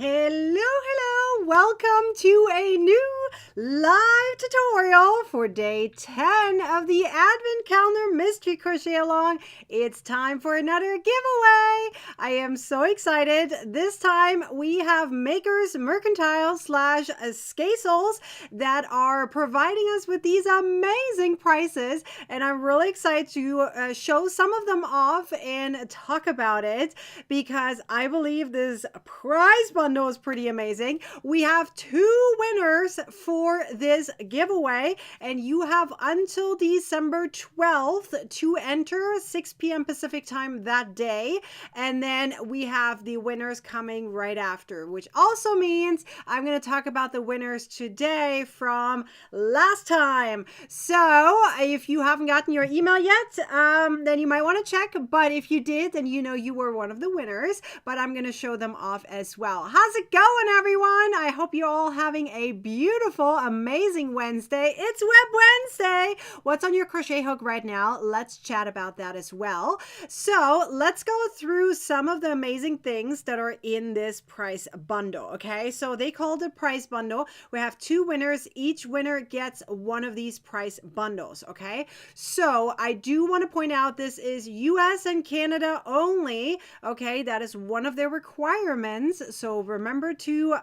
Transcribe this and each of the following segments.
Hello, welcome to a new live tutorial for day 10 of the Advent Calendar Mystery Crochet Along. It's time for another giveaway. I am so excited. This time we have Makers Mercantile / Skasels that are providing us with these amazing prices, and I'm really excited to show some of them off and talk about it because I believe this prize bundle is pretty amazing. We have 2 winners for this giveaway, and you have until December 12th to enter 6 p.m. Pacific time that day. And then we have the winners coming right after, which also means I'm going to talk about the winners today from last time. So if you haven't gotten your email yet, then you might want to check. But if you did, then you know you were one of the winners. But I'm going to show them off as well. How's it going, everyone? I hope you're all having a beautiful, amazing Wednesday. It's Web Wednesday. What's on your crochet hook right now? Let's chat about that as well. So let's go through some of the amazing things that are in this price bundle. Okay, so they called it price bundle. We have 2 winners. Each winner gets one of these price bundles. Okay, so I do want to point out this is US and Canada only. Okay, that is one of their requirements. So remember to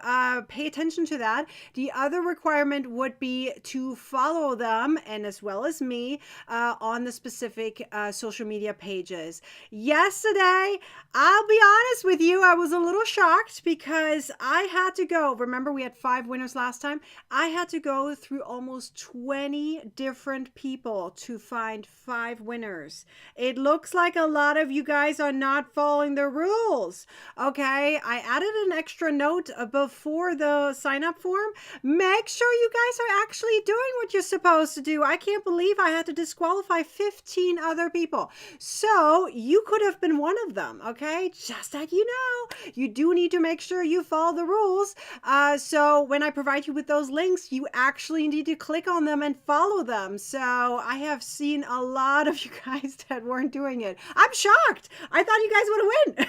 pay attention to that. The other requirement would be to follow them, and as well as me, on the specific social media pages. Yesterday, I'll be honest with you, I was a little shocked because I had to go. Remember, we had 5 winners last time. I had to go through almost 20 different people to find 5 winners. It looks like a lot of you guys are not following the rules. Okay, I added an extra note before the sign up form. Make sure you guys are actually doing what you're supposed to do. I can't believe I had to disqualify 15 other people. So you could have been one of them. Okay, just like you do need to make sure you follow the rules. So when I provide you with those links, you actually need to click on them and follow them. So I have seen a lot of you guys that weren't doing it. I'm shocked. I thought you guys would have win.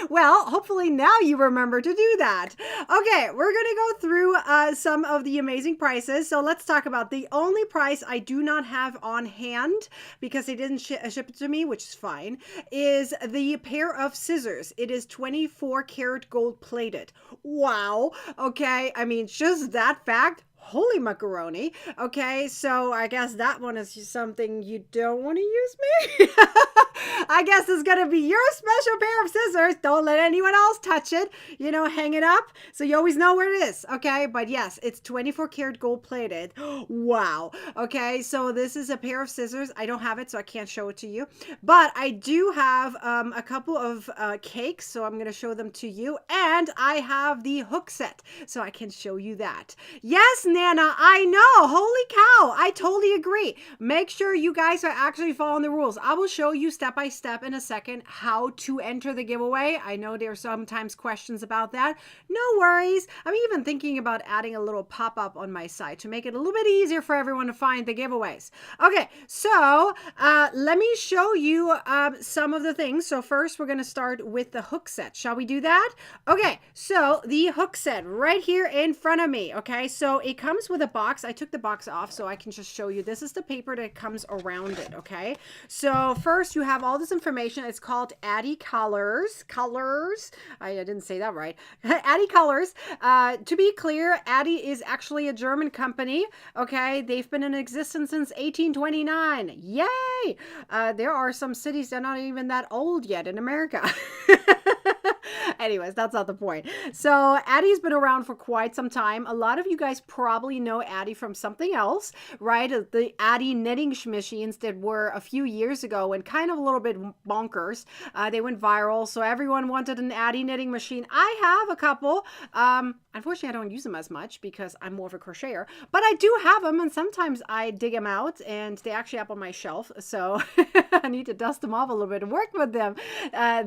Well, hopefully now you remember to do that. Okay, we're going to go through some of the amazing prices. So let's talk about the only price I do not have on hand because they didn't ship it to me, which is fine, is the pair of scissors. It is 24 karat gold plated. Wow. Okay, I mean, just that fact. Holy macaroni. Okay, so I guess that one is something you don't want to use me. I guess it's going to be your special pair of scissors. Don't let anyone else touch it. Hang it up so you always know where it is. Okay, but yes, it's 24 karat gold plated. Wow. Okay, so this is a pair of scissors. I don't have it, so I can't show it to you. But I do have a couple of cakes, so I'm going to show them to you. And I have the hook set, so I can show you that. Yes, Nana, I know. Holy cow. I totally agree. Make sure you guys are actually following the rules. I will show you step by step in a second how to enter the giveaway. I know there are sometimes questions about that. No worries. I'm even thinking about adding a little pop-up on my site to make it a little bit easier for everyone to find the giveaways. Okay, so let me show you some of the things. So first we're going to start with the hook set. Shall we do that? Okay, so the hook set right here in front of me. Okay, so it comes with a box. I took the box off so I can just show you. This is the paper that comes around it. Okay, so first you have all this information. It's called Addi Colors. I didn't say that right. Addi Colors. To be clear, Addi is actually a German company. Okay, they've been in existence since 1829. Yay! There are some cities that are not even that old yet in America. Anyways, that's not the point. So Addi's been around for quite some time. A lot of you guys probably know Addi from something else, right? The Addi knitting machines that were a few years ago and kind of a little bit bonkers. They went viral, so everyone wanted an Addi knitting machine. I have a couple. Unfortunately, I don't use them as much because I'm more of a crocheter, but I do have them, and sometimes I dig them out, and they actually up on my shelf, so I need to dust them off a little bit and work with them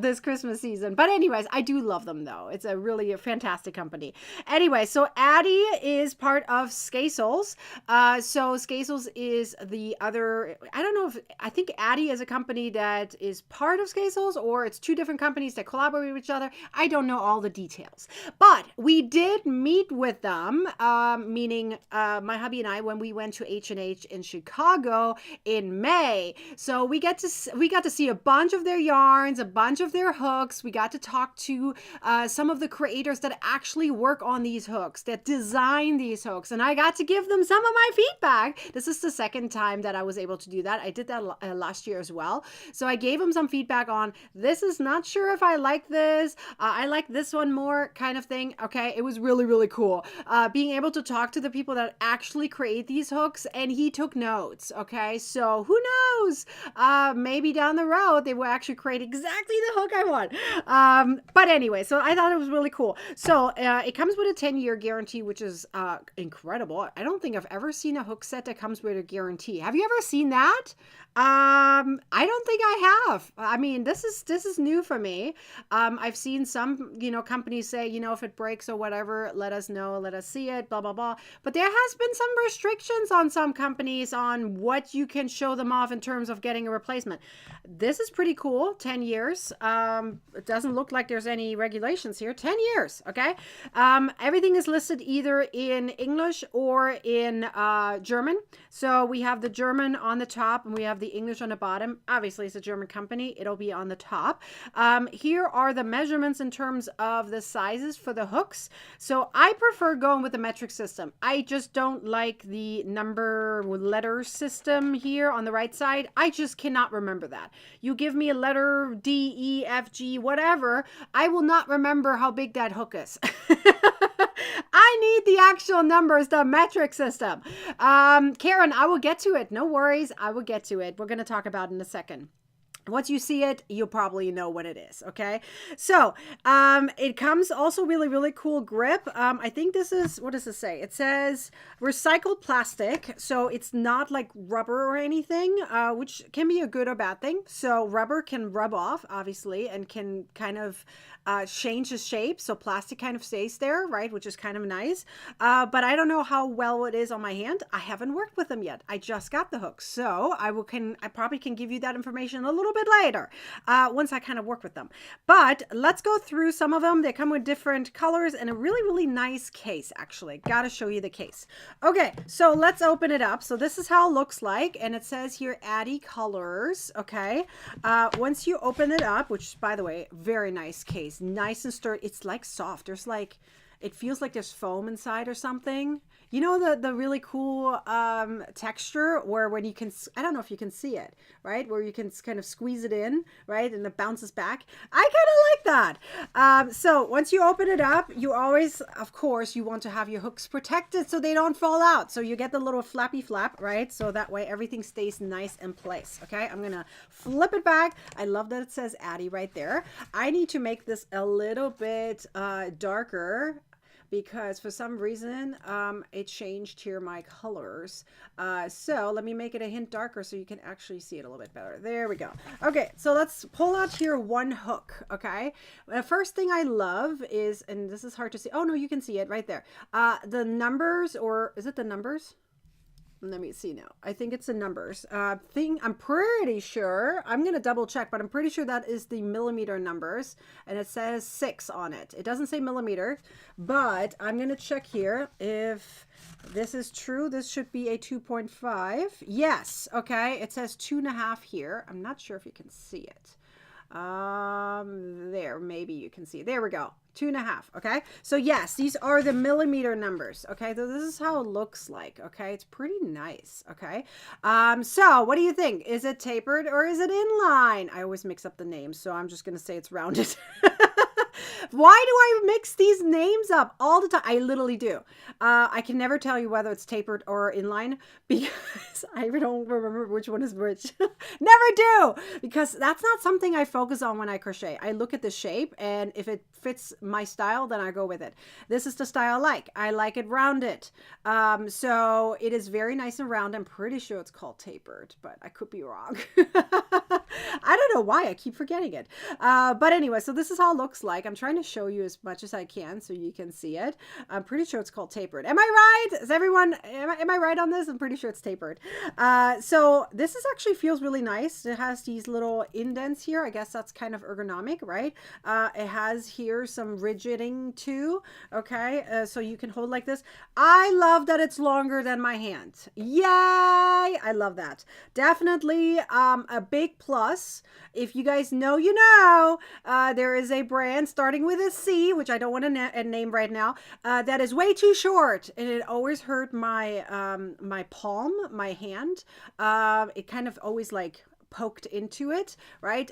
this Christmas season. But anyways, I do love them though. It's a really fantastic company. Anyway, so Addy is part of Skasels. So Skasels is the other, I don't know if, I think Addy is a company that is part of Skasels, or it's two different companies that collaborate with each other. I don't know all the details, but we did meet with them, meaning my hubby and I, when we went to H&H in Chicago in May. So we got to see a bunch of their yarns, a bunch of their hooks. We got to talk to some of the creators that actually work on these hooks, that design these hooks, and I got to give them some of my feedback. This is the second time that I was able to do that. I did that last year as well. So I gave them some feedback on, this is not sure if I like this. I like this one more, kind of thing. Okay, it was really, really cool. Being able to talk to the people that actually create these hooks, and he took notes. Okay, so who knows? Maybe down the road they will actually create exactly the hook I want. But anyway, so I thought it was really cool. So it comes with a 10-year guarantee, which is incredible. I don't think I've ever seen a hook set that comes with a guarantee. Have you ever seen that? I don't think I have. I mean, this is new for me. I've seen some, companies say, if it breaks or whatever, let us know, let us see it, blah, blah, blah. But there has been some restrictions on some companies on what you can show them off in terms of getting a replacement. This is pretty cool. 10 years. It doesn't look like there's any regulations here. 10 years. Okay. Everything is listed either in English or in German. So we have the German on the top and we have the English on the bottom. Obviously, it's a German company. It'll be on the top. Here are the measurements in terms of the sizes for the hooks. So I prefer going with the metric system. I just don't like the number letter system here on the right side. I just cannot remember that. You give me a letter D, E, F, G, whatever, I will not remember how big that hook is. I need the actual numbers, the metric system. Karen, I will get to it. No worries. I will get to it. We're going to talk about it in a second. Once you see it, you'll probably know what it is. Okay. So, it comes also really, really cool grip. I think this is, what does it say? It says recycled plastic. So it's not like rubber or anything, which can be a good or bad thing. So rubber can rub off, obviously, and can kind of, change the shape. So plastic kind of stays there, right? Which is kind of nice. But I don't know how well it is on my hand. I haven't worked with them yet. I just got the hooks. So I probably can give you that information a little bit later, once I kind of work with them. But let's go through some of them. They come with different colors and a really, really nice case, actually. Gotta show you the case. Okay, so let's open it up. So this is how it looks like. And it says here, Addy Colors. Okay. Once you open it up, which, by the way, very nice case. Nice and sturdy. It's like soft. There's like, it feels like there's foam inside or something. You know, the really cool texture where when you can, I don't know if you can see it, right? Where you can kind of squeeze it in, right? And it bounces back. I kind of like that. So once you open it up, you always, of course, you want to have your hooks protected so they don't fall out. So you get the little flappy flap, right? So that way everything stays nice in place. Okay. I'm going to flip it back. I love that it says Addy right there. I need to make this a little bit darker, because for some reason it changed here my colors. So let me make it a hint darker so you can actually see it a little bit better. There we go. Okay, so let's pull out here one hook. Okay, the first thing I love is, and this is hard to see. Oh no, you can see it right there. The numbers, or is it the numbers? Let me see now. I think it's the numbers. I'm pretty sure, I'm going to double check, but I'm pretty sure that is the millimeter numbers. And it says 6 on it. It doesn't say millimeter, but I'm going to check here. If this is true, this should be a 2.5. Yes. Okay. It says 2.5 here. I'm not sure if you can see it. There, maybe you can see. There we go. 2.5. Okay. So yes, these are the millimeter numbers. Okay. So this is how it looks like. Okay. It's pretty nice. Okay. So what do you think? Is it tapered or is it inline? I always mix up the names, so I'm just going to say it's rounded. Why do I mix these names up all the time? I literally do. I can never tell you whether it's tapered or inline because I don't remember which one is which. Never do, because that's not something I focus on when I crochet. I look at the shape, and if it fits my style, then I go with it. This is the style I like. I like it rounded. So it is very nice and round. I'm pretty sure it's called tapered, but I could be wrong. I don't know why I keep forgetting it. But anyway, so this is how it looks like. I'm trying to show you as much as I can so you can see it. I'm pretty sure it's called tapered. Am I right? Is everyone, am I right on this? I'm pretty sure it's tapered. So this is actually feels really nice. It has these little indents here. I guess that's kind of ergonomic, right? It has here some rigiding too. Okay. So you can hold like this. I love that it's longer than my hand. Yay! I love that. Definitely a big plus. If you guys know, you know, there is a brand starting with a C, which I don't want to name right now, that is way too short, and it always hurt my my palm, my hand. It kind of always like poked into it, right?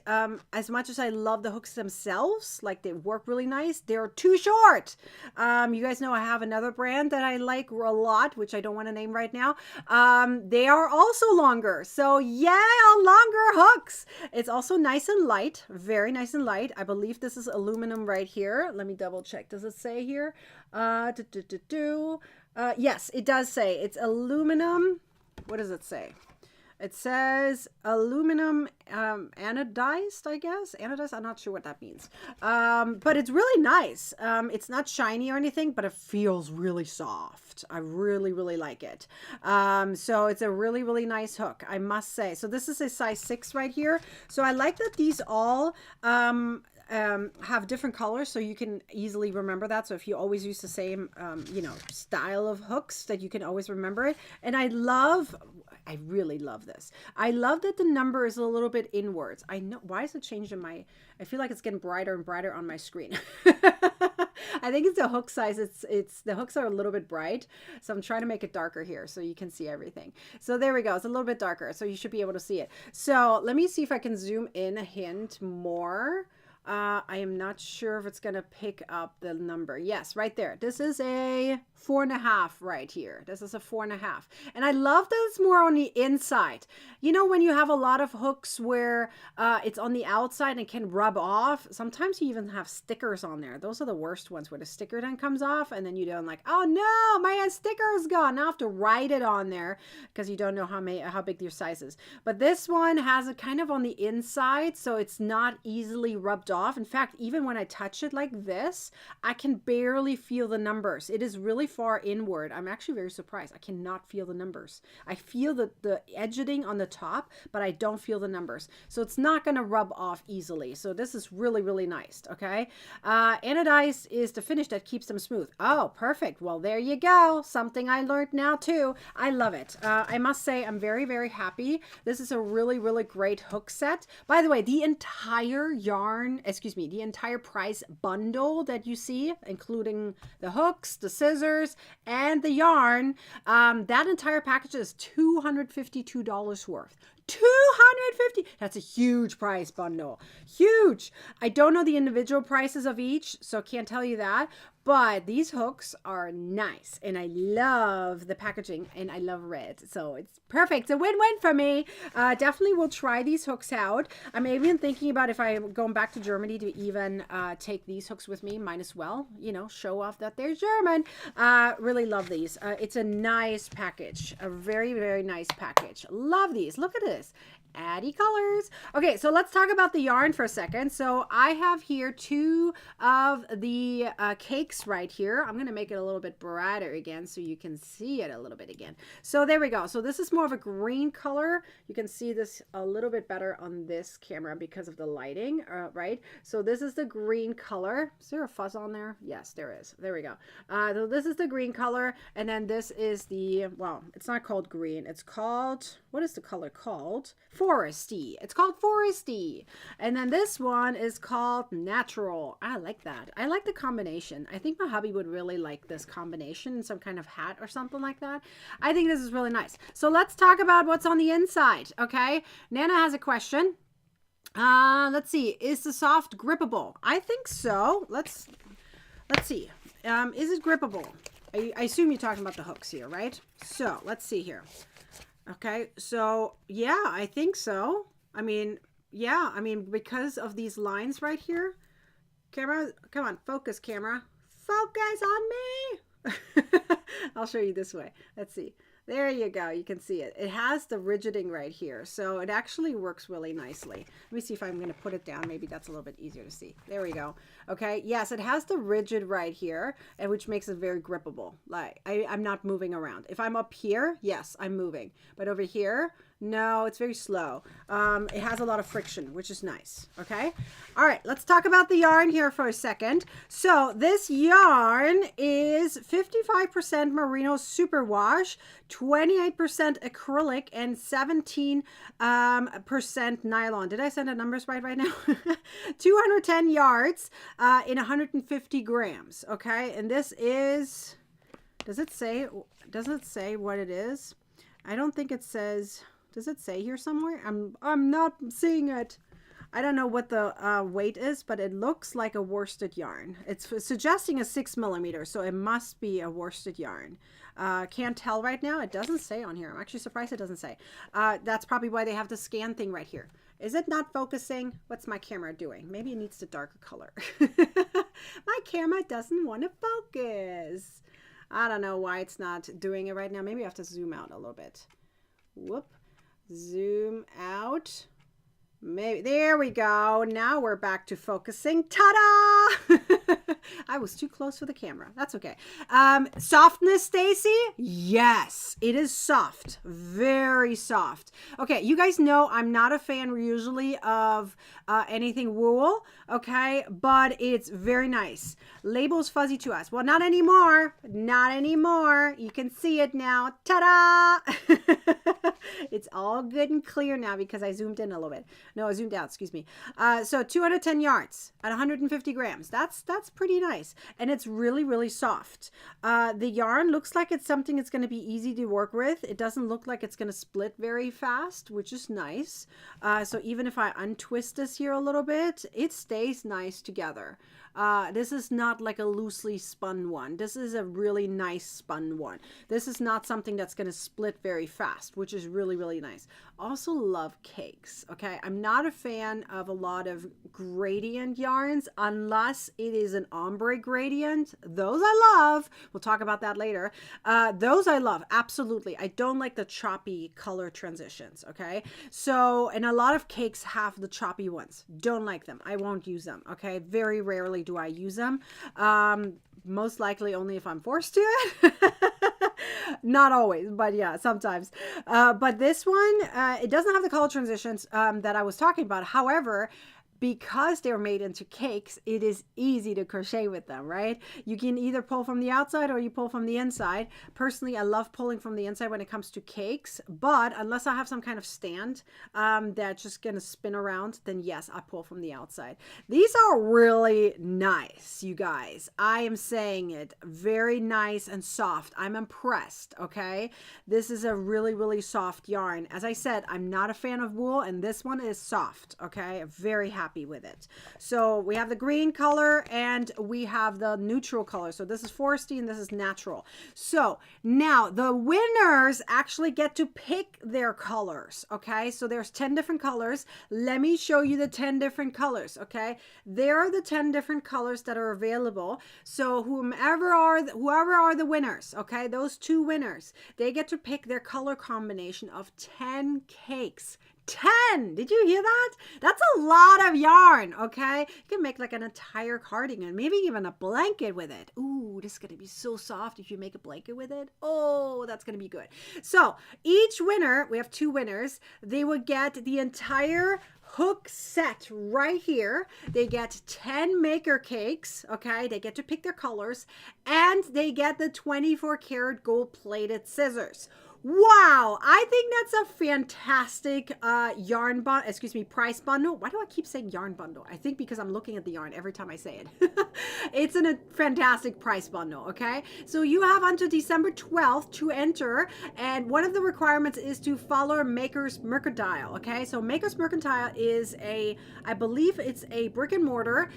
As much as I love the hooks themselves, like they work really nice, they're too short. You guys know I have another brand that I like a lot, which I don't want to name right now. They are also longer. So yeah, longer hooks. It's also nice and light, very nice and light. I believe this is aluminum right here. Let me double check. Does it say here? Yes, it does say it's aluminum. What does it say? It says aluminum anodized, I guess. Anodized, I'm not sure what that means. But it's really nice. It's not shiny or anything, but it feels really soft. I really, really like it. So it's a really, really nice hook, I must say. So this is a size 6 right here. So I like that these all have different colors, so you can easily remember that. So if you always use the same you know, style of hooks, that you can always remember it. And I really love this. I love that the number is a little bit inwards. I know, why is it changed in my, I feel like it's getting brighter and brighter on my screen. I think it's the hook size. It's the hooks are a little bit bright, so I'm trying to make it darker here so you can see everything. So there we go. It's a little bit darker, so you should be able to see it. So let me see if I can zoom in a hint more. I am not sure if it's going to pick up the number. Yes, right there. This is a 4.5 right here. This is a 4.5. And I love that it's more on the inside. You know, when you have a lot of hooks where it's on the outside and it can rub off, sometimes you even have stickers on there. Those are the worst ones, where the sticker then comes off and then you don't like, oh no, my sticker is gone. Now I have to write it on there because you don't know how big your size is. But this one has it kind of on the inside, so it's not easily rubbed off. In fact, even when I touch it like this, I can barely feel the numbers. It is really far inward. I'm actually very surprised. I cannot feel the numbers. I feel the edging on the top, but I don't feel the numbers. So it's not going to rub off easily. So this is really, really nice. Okay. Anodized is the finish that keeps them smooth. Oh, perfect. Well, there you go. Something I learned now too. I love it. I must say I'm very, very happy. This is a really, really great hook set. By the way, the entire the entire price bundle that you see, including the hooks, the scissors, and the yarn, that entire package is $252 worth. 250. That's a huge price bundle. Huge. I don't know the individual prices of each, so can't tell you that. But these hooks are nice, and I love the packaging, and I love red, so it's perfect. It's a win-win for me. Definitely will try these hooks out. I'm even thinking about, if I'm going back to Germany, to even take these hooks with me. Might as well, you know, show off that they're German. Really love these. It's a nice package, a very, very nice package. Love these. Look at this. Addy colors. Okay, so let's talk about the yarn for a second. So I have here 2 of the cakes right here. I'm going to make it a little bit brighter again so you can see it a little bit again. So there we go. So this is more of a green color. You can see this a little bit better on this camera because of the lighting, right? So this is the green color. Is there a fuzz on there? Yes, there is. There we go. So this is the green color, and then this is the, well, it's not called green. It's called, what is the color called? Foresty. It's called Foresty. And then this one is called Natural. I like that. I like the combination. I think my hubby would really like this combination in some kind of hat or something like that. I think this is really nice. So let's talk about what's on the inside. Okay. Nana has a question. Let's see. Is the soft grippable? I think so. Let's see. Is it grippable? I assume you're talking about the hooks here, right? So let's see here. Okay, so yeah, I think so. I mean, yeah, I mean, because of these lines right here. Camera, come on, focus, camera. Focus on me. I'll show you this way. Let's see. There you go. You can see it. It has the rigiding right here. So it actually works really nicely. Let me see if I'm going to put it down. Maybe that's a little bit easier to see. There we go. Okay. Yes, it has the rigid right here, and which makes it very grippable. Like I'm not moving around. If I'm up here, yes, I'm moving. But over here, no, it's very slow. It has a lot of friction, which is nice. Okay. All right. Let's talk about the yarn here for a second. So this yarn is 55% merino superwash, 28% acrylic, and 17% nylon. Did I send the numbers right now? 210 yards in 150 grams. Okay. And this is, does it say what it is? I don't think it says. Does it say here somewhere? I'm not seeing it. I don't know what the weight is, but it looks like a worsted yarn. It's suggesting a 6 millimeter, so it must be a worsted yarn. Can't tell right now. It doesn't say on here. I'm actually surprised it doesn't say. That's probably why they have the scan thing right here. Is it not focusing? What's my camera doing? Maybe it needs the darker color. My camera doesn't want to focus. I don't know why it's not doing it right now. Maybe I have to zoom out a little bit. Whoop. Zoom out. Maybe there we go. Now we're back to focusing. Ta-da! I was too close for the camera. That's okay. Softness, Stacy? Yes, it is soft. Very soft. Okay, you guys know I'm not a fan usually of anything wool, okay? But it's very nice. Label's fuzzy to us. Well, not anymore. Not anymore. You can see it now. Ta-da! It's all good and clear now because I zoomed in a little bit. No, I zoomed out, excuse me. So 210 yards at 150 grams. That's pretty nice. And it's really, really soft. The yarn looks like it's something that's going to be easy to work with. It doesn't look like it's going to split very fast, which is nice. So even if I untwist this here a little bit, it stays nice together. This is not like a loosely spun one. This is a really nice spun one. This is not something that's going to split very fast, which is really, really nice. Also love cakes. Okay. I'm not a fan of a lot of gradient yarns unless it is an ombre gradient. Those I love. We'll talk about that later. Those I love. Absolutely. I don't like the choppy color transitions. Okay. So, and a lot of cakes have the choppy ones. Don't like them. I won't use them. Okay. Very rarely do I use them. Most likely only if I'm forced to. Not always, but yeah, sometimes. But this one, it doesn't have the color transitions that I was talking about. However, because they're made into cakes, it is easy to crochet with them, right? You can either pull from the outside or you pull from the inside. Personally, I love pulling from the inside when it comes to cakes, but unless I have some kind of stand that's just going to spin around, then yes, I pull from the outside. These are really nice, you guys. I am saying it. Very nice and soft. I'm impressed, okay? This is a really, really soft yarn. As I said, I'm not a fan of wool, and this one is soft, okay? I'm very happy with it. So we have the green color and we have the neutral color. So this is foresty and this is natural. So now the winners actually get to pick their colors. Okay. So there's 10 different colors. Let me show you the 10 different colors. Okay. There are the 10 different colors that are available. So whoever are the winners, okay, those two winners, they get to pick their color combination of 10 cakes. 10! Did you hear that? That's a lot of yarn, okay? You can make like an entire cardigan, maybe even a blanket with it. Ooh, this is going to be so soft if you make a blanket with it. Oh, that's going to be good. So each winner, we have two winners, they would get the entire hook set right here. They get 10 maker cakes, okay? They get to pick their colors, and they get the 24 karat gold plated scissors. Wow, I think that's a fantastic price bundle. Why do I keep saying yarn bundle? I think because I'm looking at the yarn every time I say it. It's a fantastic price bundle, okay? So you have until December 12th to enter, and one of the requirements is to follow Maker's Mercantile, okay? So Maker's Mercantile is I believe it's a brick and mortar.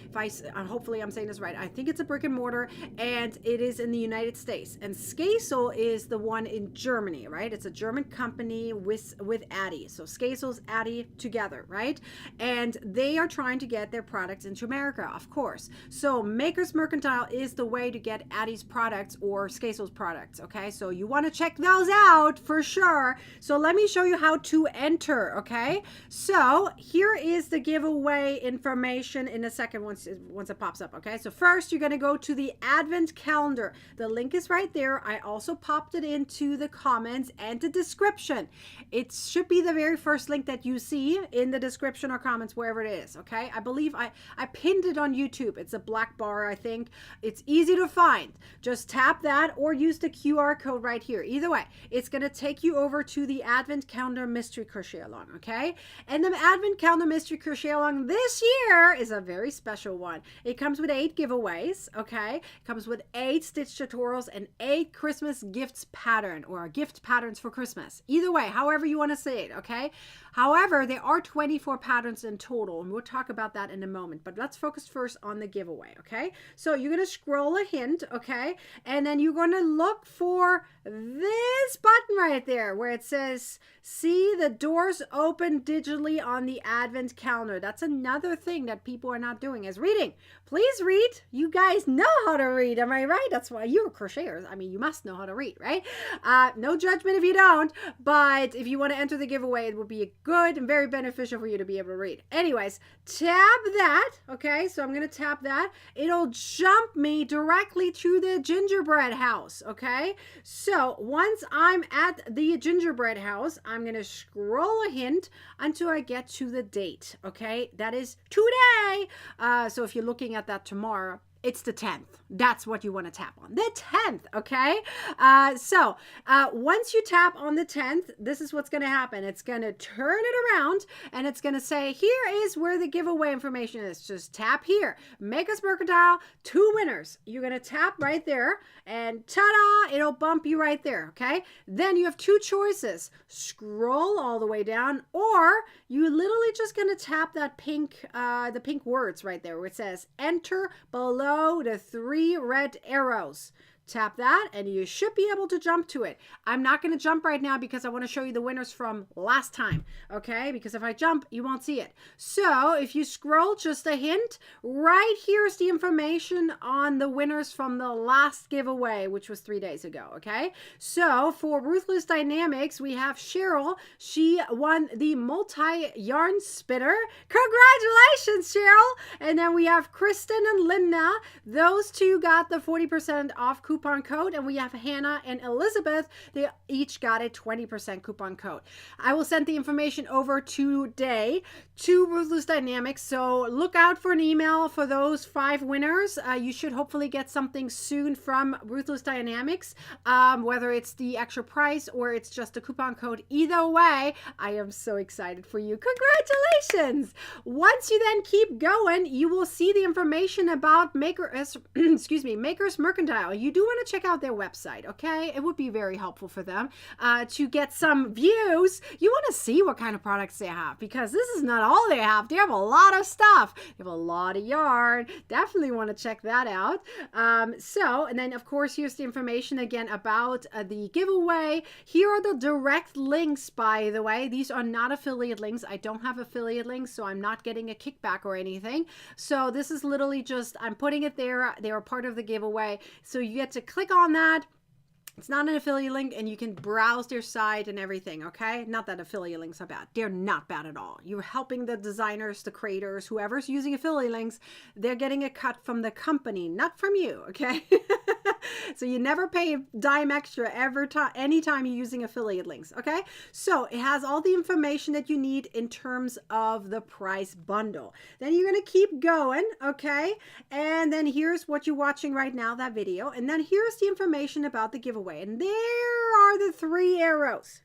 Hopefully I'm saying this right. I think it's a brick and mortar, and it is in the United States. And Skasel is the one in Germany, right? right? It's a German company with Addy. So Skazels, Addy together, right? And they are trying to get their products into America, of course. So Makers Mercantile is the way to get Addy's products or Skazels products, okay? So you want to check those out for sure. So let me show you how to enter, okay? So here is the giveaway information in a second once it pops up, okay? So first you're going to go to the advent calendar. The link is right there. I also popped it into the comments and the description. It should be the very first link that you see in the description or comments, wherever it is, okay? I believe I pinned it on YouTube. It's a black bar, I think. It's easy to find. Just tap that or use the QR code right here. Either way, it's going to take you over to the Advent Calendar Mystery Crochet Along, okay? And the Advent Calendar Mystery Crochet Along this year is a very special one. It comes with 8 giveaways, okay? It comes with 8 stitch tutorials and 8 Christmas gifts pattern or gift patterns for Christmas. Either way, however you want to say it, okay? However, there are 24 patterns in total, and we'll talk about that in a moment. But let's focus first on the giveaway, okay? So you're going to scroll a hint, okay? And then you're going to look for this button right there where it says, see the doors open digitally on the Advent calendar. That's another thing that people are not doing is reading. Please read. You guys know how to read. Am I right? That's why you're crocheters. I mean, you must know how to read, right? No judgment if you don't, but if you want to enter the giveaway, it would be good and very beneficial for you to be able to read. Anyways, tap that, okay? So I'm going to tap that. It'll jump me directly to the gingerbread house, okay? So once I'm at the gingerbread house, I'm going to scroll a hint until I get to the date, okay? That is today. So if you're looking at that tomorrow, it's the 10th. That's what you want to tap on. The 10th, okay? So once you tap on the 10th, this is what's going to happen. It's going to turn it around and it's going to say, here is where the giveaway information is. Just tap here. Makers Mercantile, 2 winners. You're going to tap right there and ta-da, it'll bump you right there, okay? Then you have 2 choices. Scroll all the way down, or you literally just going to tap that pink, the pink words right there where it says enter below the 3 red arrows. Tap that and you should be able to jump to it. I'm not going to jump right now because I want to show you the winners from last time, okay? Because if I jump, you won't see it. So if you scroll just a hint, right here's the information on the winners from the last giveaway, which was 3 days ago, okay? So for Ruthless Dynamics, we have Cheryl. She won the multi-yarn spinner. Congratulations, Cheryl! And then we have Kristen and Linda. Those 2 got the 40% off coupon code, and we have Hannah and Elizabeth. They each got a 20% coupon code. I will send the information over today to Ruthless Dynamics, so look out for an email for those 5 winners. You should hopefully get something soon from Ruthless Dynamics, whether it's the extra price or it's just a coupon code. Either way, I am so excited for you. Congratulations! Once you then keep going, you will see the information about Makers Mercantile. You do want to check out their website, okay? It would be very helpful for them to get some views. You want to see what kind of products they have, because this is not all they have. They have a lot of stuff. They have a lot of yarn. Definitely want to check that out. And then of course, here's the information again about the giveaway. Here are the direct links, by the way. These are not affiliate links. I don't have affiliate links, so I'm not getting a kickback or anything. So this is literally just, I'm putting it there. They are part of the giveaway. So you get to click on that. It's not an affiliate link, and you can browse their site and everything, okay? Not that affiliate links are bad. They're not bad at all. You're helping the designers, the creators, whoever's using affiliate links. They're getting a cut from the company, not from you, okay? So you never pay a dime extra anytime you're using affiliate links, okay? So it has all the information that you need in terms of the price bundle. Then you're going to keep going, okay? And then here's what you're watching right now, that video. And then here's the information about the giveaway. And there are the 3 arrows.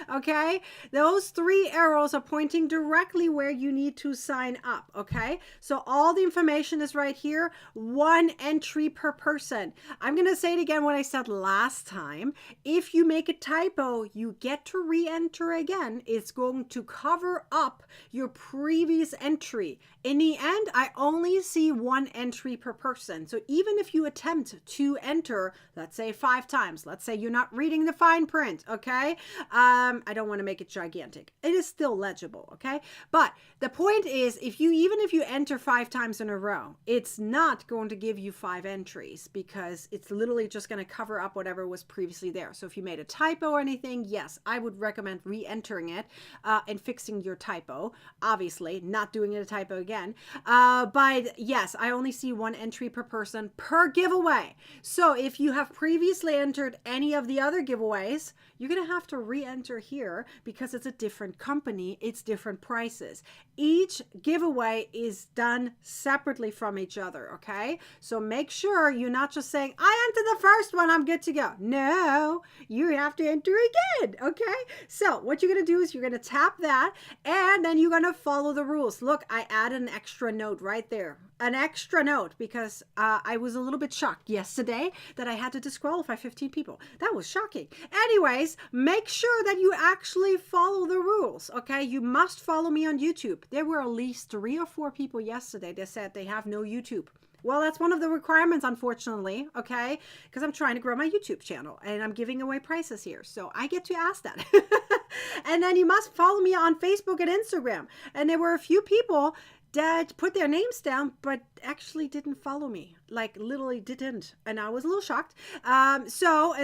Okay, those 3 arrows are pointing directly where you need to sign up, okay? So all the information is right here. 1 entry per person. person. I'm going to say it again what I said last time. If you make a typo, you get to re-enter again. It's going to cover up your previous entry. In the end, I only see one entry per person. So even if you attempt to enter, let's say 5 times, let's say you're not reading the fine print, okay? I don't want to make it gigantic. It is still legible, okay? But the point is, even if you enter 5 times in a row, it's not going to give you 5 entries because it's literally just going to cover up whatever was previously there. So if you made a typo or anything, yes, I would recommend re-entering it and fixing your typo. Obviously, not doing a typo again. But yes, I only see 1 entry per person per giveaway. So if you have previously entered any of the other giveaways, you're going to have to re-enter here because it's a different company. It's different prices. Each giveaway is done separately from each other, okay? So make sure you're not just saying, I entered the first one, I'm good to go. No, you have to enter again, okay? So what you're going to do is you're going to tap that and then you're going to follow the rules. Look, I added an extra note right there. An extra note because I was a little bit shocked yesterday that I had to disqualify 15 people. That was shocking. Anyways, make sure that you actually follow the rules, okay? You must follow me on YouTube. There were at least 3 or 4 people yesterday that said they have no YouTube. Well, that's one of the requirements, unfortunately, okay? Because I'm trying to grow my YouTube channel and I'm giving away prizes here. So I get to ask that. And then you must follow me on Facebook and Instagram. And there were a few people that put their names down, but actually didn't follow me, like literally didn't. And I was a little shocked. And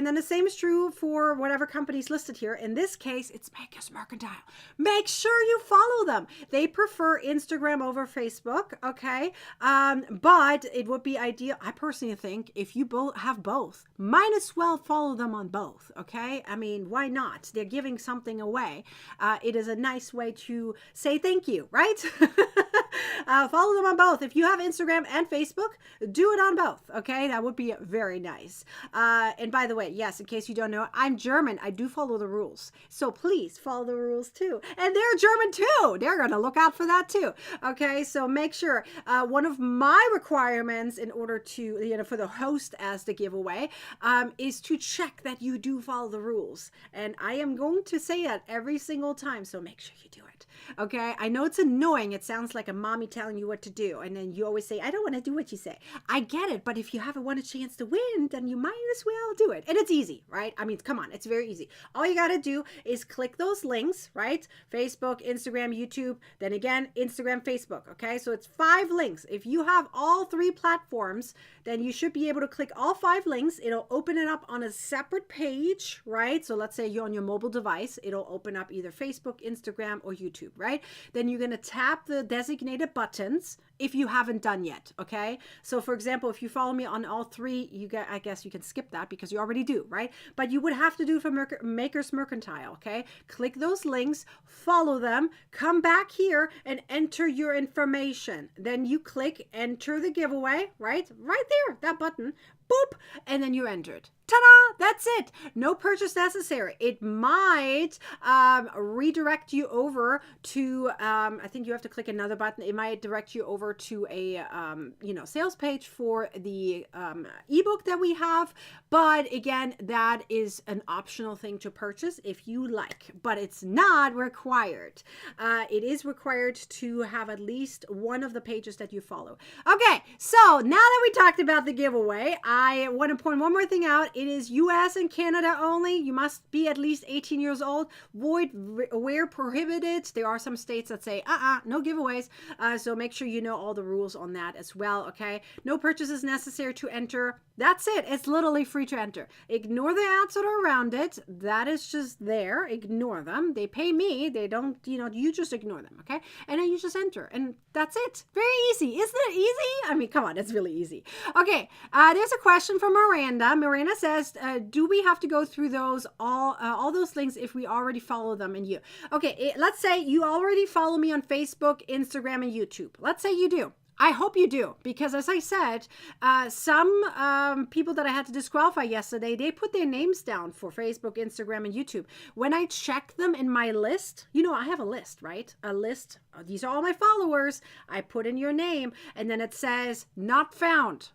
then the same is true for whatever company's listed here. In this case, it's Makers Mercantile. Make sure you follow them. They prefer Instagram over Facebook, okay? But it would be ideal, I personally think, if you both have both, might as well follow them on both, okay? I mean, why not? They're giving something away. It is a nice way to say thank you, right? Follow them on both. If you have Instagram and Facebook, do it on both. Okay, that would be very nice. And by the way, yes, in case you don't know, I'm German. I do follow the rules. So please follow the rules too. And they're German too. They're going to look out for that too. Okay, so make sure. One of my requirements in order to, for the host as the giveaway, is to check that you do follow the rules. And I am going to say that every single time. So make sure you do it. Okay, I know it's annoying. It sounds like a mommy telling you what to do. And then you always say, I don't want to do what you say. I get it. But if you haven't won a chance to win, then you might as well do it. And it's easy, right? I mean, come on. It's very easy. All you got to do is click those links, right? Facebook, Instagram, YouTube. Then again, Instagram, Facebook. Okay, so it's 5 links. If you have all 3 platforms, then you should be able to click all 5 links. It'll open it up on a separate page, right? So let's say you're on your mobile device. It'll open up either Facebook, Instagram, or YouTube, right? Then you're going to tap the designated buttons if you haven't done yet, okay? So for example, if you follow me on all 3, I guess you can skip that because you already do, right? But you would have to do for Makers Mercantile, okay? Click those links, follow them, come back here and enter your information. Then you click enter the giveaway, right? Right there, that button. Boop, and then you entered. Ta-da! That's it. No purchase necessary. It might redirect you over to, I think you have to click another button. It might direct you over to a, sales page for the ebook that we have. But again, that is an optional thing to purchase if you like, but it's not required. It is required to have at least one of the pages that you follow. Okay, so now that we talked about the giveaway, I want to point one more thing out. It is US and Canada only. You must be at least 18 years old. Void where prohibited. There are some states that say, no giveaways. So make sure you know all the rules on that as well, okay? No purchases necessary to enter. That's it. It's literally free to enter. Ignore the ads that are around it. That is just there. Ignore them. They pay me. They don't, you just ignore them, okay? And then you just enter. And that's it. Very easy. Isn't it easy? I mean, come on. It's really easy. Okay. There's a question from Miranda. Miranda says, do we have to go through those all those links if we already follow them in you? Okay. Let's say you already follow me on Facebook, Instagram, and YouTube. Let's say you do. I hope you do, because as I said, some people that I had to disqualify yesterday, they put their names down for Facebook, Instagram, and YouTube. When I check them in my list, I have a list, right? A list. These are all my followers. I put in your name, and then it says not found.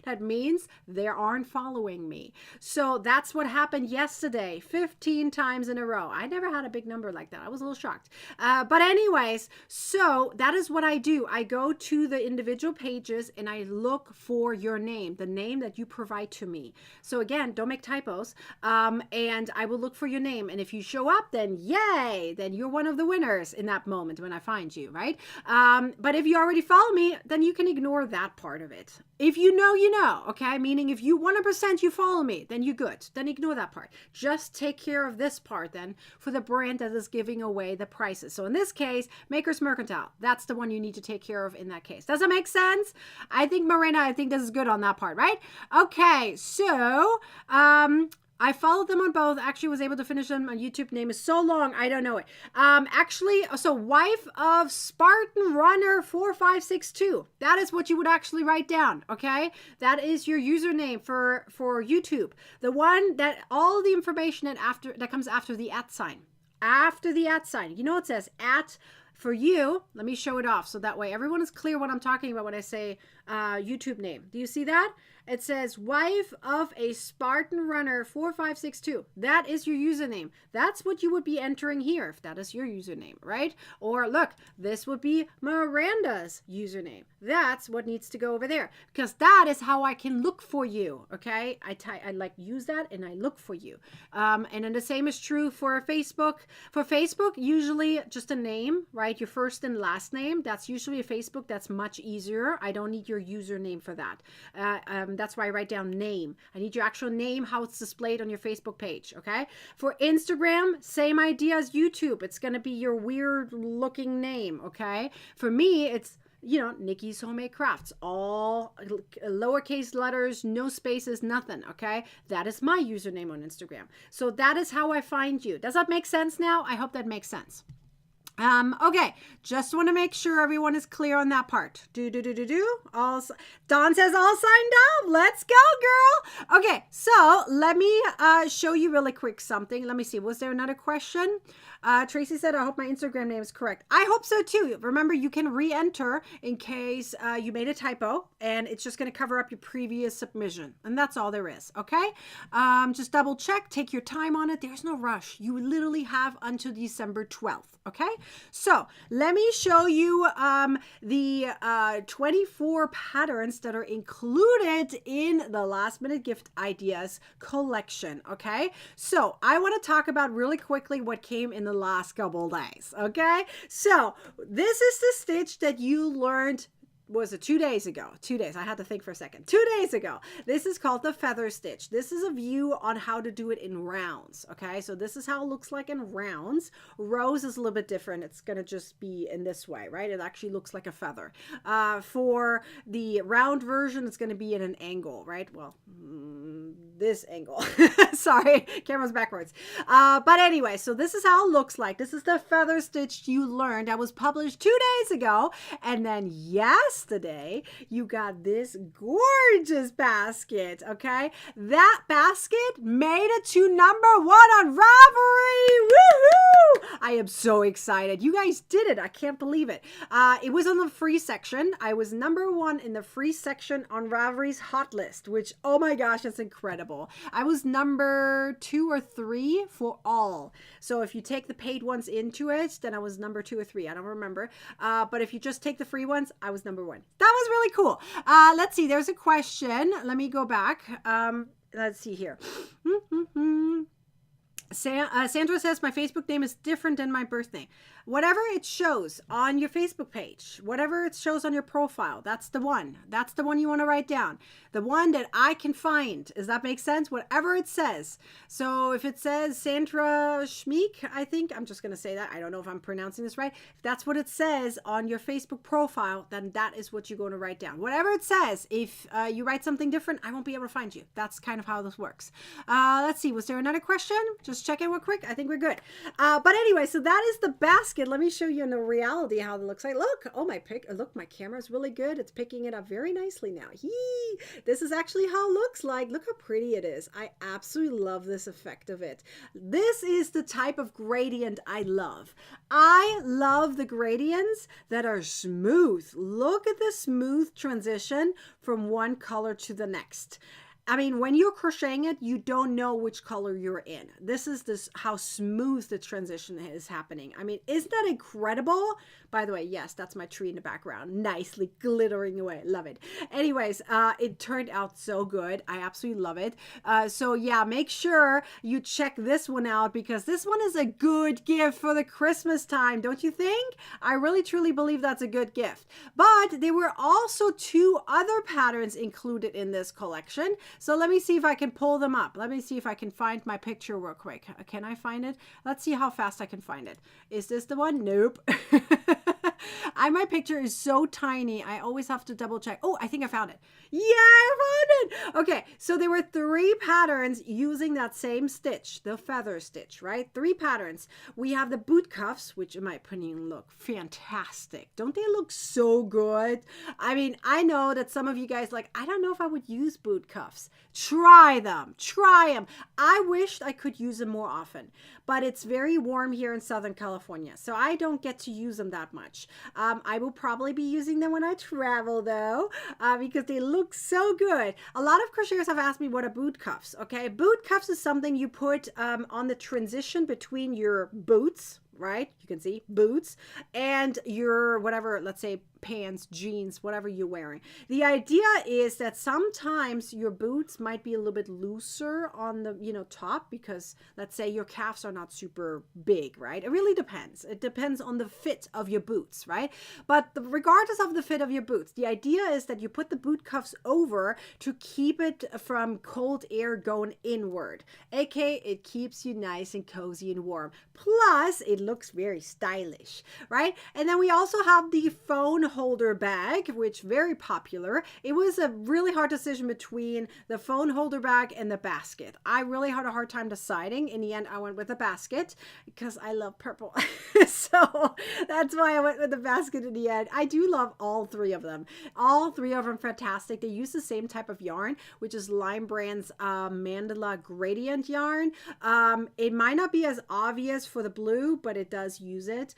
That means they aren't following me. So that's what happened yesterday, 15 times in a row. I never had a big number like that. I was a little shocked. But anyways, so that is what I do. I go to the individual pages and I look for your name, the name that you provide to me. So again, don't make typos. And I will look for your name. And if you show up, then yay, then you're one of the winners in that moment when I find you, right? But if you already follow me, then you can ignore that part of it. If you know, you know, okay? Meaning if you 100% you follow me, then you're good. Then ignore that part. Just take care of this part then for the brand that is giving away the prices. So in this case, Makers Mercantile, that's the one you need to take care of in that case. Does that make sense? I think this is good on that part, right? Okay, so I followed them on both. Actually was able to finish them. My YouTube name is so long, I don't know it. So wife of Spartan Runner 4562. That is what you would actually write down, okay? That is your username for YouTube. The one that all the information that comes after the @ sign. After the @ sign. You know it says @ for you. Let me show it off so that way everyone is clear what I'm talking about when I say YouTube name. Do you see that? It says wife of a Spartan Runner 4562. That is your username. That's what you would be entering here if that is your username, right? Or look, this would be Miranda's username. That's what needs to go over there because that is how I can look for you, okay? I use that and I look for you. And then the same is true for Facebook. For Facebook, usually just a name, right? Your first and last name. That's usually a Facebook. That's much easier. I don't need your username for that. That's why I write down name. I need your actual name, how it's displayed on your Facebook page, okay? For Instagram, same idea as YouTube. It's going to be your weird looking name, okay? For me, it's, Nikki's Homemade Crafts, all lowercase letters, no spaces, nothing, okay? That is my username on Instagram. So that is how I find you. Does that make sense now? I hope that makes sense. Okay, just want to make sure everyone is clear on that part. Dawn says all signed up. Let's go, girl. Okay, so let me show you really quick something. Let me see. Was there another question? Tracy said, I hope my Instagram name is correct. I hope so too. Remember, you can re-enter in case you made a typo and it's just going to cover up your previous submission. And that's all there is, okay? Just double check, take your time on it. There's no rush. You literally have until December 12th, okay? So let me show you the 24 patterns that are included in the Last Minute Gift Ideas collection, okay? So I want to talk about really quickly what came in the last couple days, okay? So this is the stitch that you learned, was it 2 days ago? 2 days. I had to think for a second. 2 days ago. This is called the feather stitch. This is a view on how to do it in rounds. Okay, so this is how it looks like in rounds. Rows is a little bit different. It's going to just be in this way, right? It actually looks like a feather. For the round version, it's going to be in an angle, right? Well, this angle. Sorry, camera's backwards. But anyway, so this is how it looks like. This is the feather stitch you learned that was published 2 days ago. And then yesterday, you got this gorgeous basket, okay? That basket made it to #1 on Ravelry. Woohoo! I am so excited. You guys did it. I can't believe it. It was on the free section. I was #1 in the free section on Ravelry's hot list, which, oh my gosh, that's incredible. I was number 2 or 3 for all. So if you take the paid ones into it, then I was number 2 or 3. I don't remember. But if you just take the free ones, I was #1. That was really cool. Let's see. There's a question. Let me go back. Let's see here. Sandra says, my Facebook name is different than my birth name. Whatever it shows on your Facebook page, whatever it shows on your profile, that's the one. That's the one you want to write down. The one that I can find. Does that make sense? Whatever it says. So if it says Sandra Schmeek, I think, I'm just going to say that. I don't know if I'm pronouncing this right. If that's what it says on your Facebook profile, then that is what you're going to write down. Whatever it says, if you write something different, I won't be able to find you. That's kind of how this works. Let's see. Was there another question? Just just check it real quick. I think we're good. But anyway, so that is the basket. Let me show you in the reality how it looks like. Look, oh, look, my camera's really good. It's picking it up very nicely now. This is actually how it looks like. Look how pretty it is. I absolutely love this effect of it. This is the type of gradient I love. I love the gradients that are smooth. Look at the smooth transition from one color to the next. I mean, when you're crocheting it, you don't know which color you're in. This is how smooth the transition is happening. I mean, isn't that incredible? By the way, yes, that's my tree in the background, nicely glittering away. Love it. Anyways, it turned out so good. I absolutely love it. So yeah, make sure you check this one out because this one is a good gift for the Christmas time, don't you think? I really truly believe that's a good gift. But there were also 2 other patterns included in this collection. So let me see if I can pull them up. Let me see if I can find my picture real quick. Can I find it? Let's see how fast I can find it. Is this the one? Nope. My picture is so tiny. I always have to double check. Oh, I think I found it. Yeah, I found it. Okay, so there were 3 patterns using that same stitch, the feather stitch, right? 3 patterns. We have the boot cuffs, which in my opinion look fantastic. Don't they look so good? I mean, I know that some of you guys like, I don't know if I would use boot cuffs. Try them. Try them. I wished I could use them more often, but it's very warm here in Southern California, so I don't get to use them that much. I will probably be using them when I travel though, because they look so good. A lot of crocheters have asked me what are boot cuffs. Okay, boot cuffs is something you put on the transition between your boots, right? You can see boots and your whatever, let's say pants, jeans, whatever you're wearing. The idea is that sometimes your boots might be a little bit looser on the, top because let's say your calves are not super big, right? It really depends. It depends on the fit of your boots, right? But regardless of the fit of your boots, the idea is that you put the boot cuffs over to keep it from cold air going inward. aka it keeps you nice and cozy and warm. Plus, it looks very stylish, right? And then we also have the phone holder bag, which very popular. It was a really hard decision between the phone holder bag and the basket. I really had a hard time deciding. In the end, I went with the basket because I love purple. So that's why I went with the basket in the end. I do love all 3 of them. All 3 of them fantastic. They use the same type of yarn, which is Lime Brand's Mandala Gradient yarn. It might not be as obvious for the blue, but it does use it.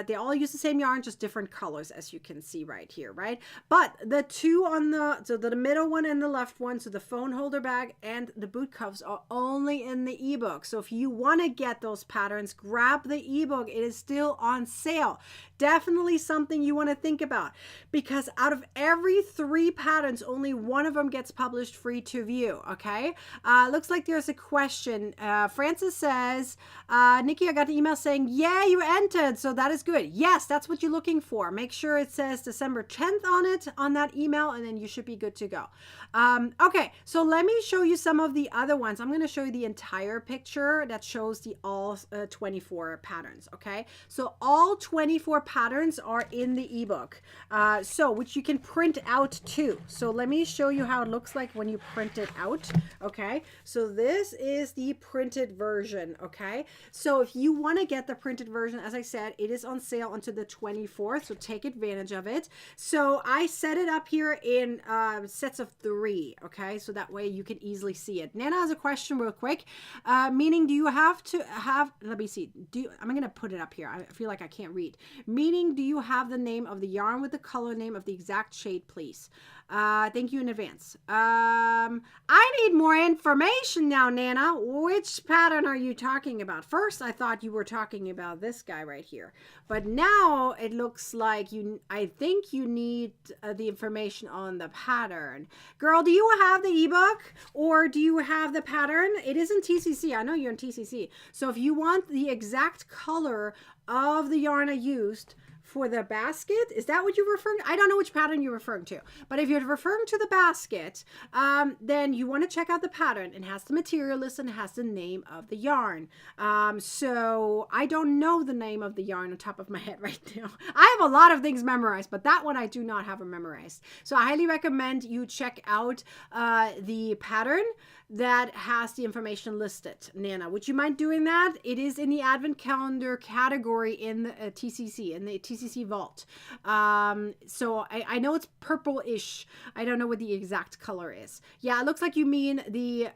They all use the same yarn, just different colors, as you can see right here, right? But the 2 on the middle one and the left one, so the phone holder bag and the boot cuffs are only in the ebook. So if you want to get those patterns, grab the ebook. It is still on sale. Definitely something you want to think about because out of every 3 patterns, only one of them gets published free to view. Okay. Looks like there's a question. Francis says, Nikki, I got the email saying, yeah, you entered. So that is good. Yes, that's what you're looking for. Make sure it says December 10th on it, on that email, and then you should be good to go. Okay, so let me show you some of the other ones. I'm going to show you the entire picture that shows the all 24 patterns. Okay, so all 24 patterns are in the ebook, which you can print out too. So let me show you how it looks like when you print it out. Okay, so this is the printed version. Okay, so if you want to get the printed version, as I said, it is on sale until the 24th, so take advantage of it. So I set it up here in sets of 3. Okay, so that way you can easily see it. Nana has a question real quick, meaning do you have to have, let me see, I'm going to put it up here. I feel like I can't read. Meaning, do you have the name of the yarn with the color name of the exact shade, please? Thank you in advance. I need more information now, Nana. Which pattern are you talking about? First, I thought you were talking about this guy right here, but now it looks like I think you need the information on the pattern. Girl, do you have the ebook or do you have the pattern? It is in TCC. I know you're in TCC. So if you want the exact color of the yarn I used for the basket, is that what you're referring to? I don't know which pattern you're referring to, but if you're referring to the basket, then you want to check out the pattern. It has the material list and it has the name of the yarn. So I don't know the name of the yarn on top of my head right now. I have a lot of things memorized, but that one I do not have memorized. So I highly recommend you check out the pattern that has the information listed. Nana, would you mind doing that? It is in the advent calendar category in the TCC, in the TCC vault. So I know it's purple-ish. I don't know what the exact color is. Yeah, it looks like you mean the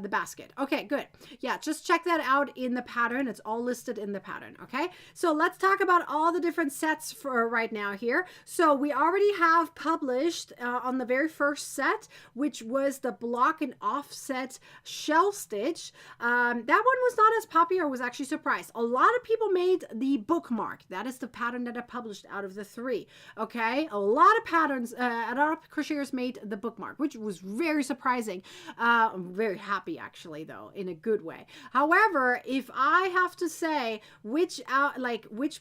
basket. Okay, good. Yeah, just check that out in the pattern. It's all listed in the pattern, okay? So let's talk about all the different sets for right now here. So we already have published on the very first set, which was the block and offset shell stitch. That one was not as popular. I was actually surprised. A lot of people made the bookmark. That is the pattern that I published out of the 3. Okay, a lot of patterns, a lot of crocheters made the bookmark, which was very surprising. I'm very happy actually, though, in a good way. However, if I have to say which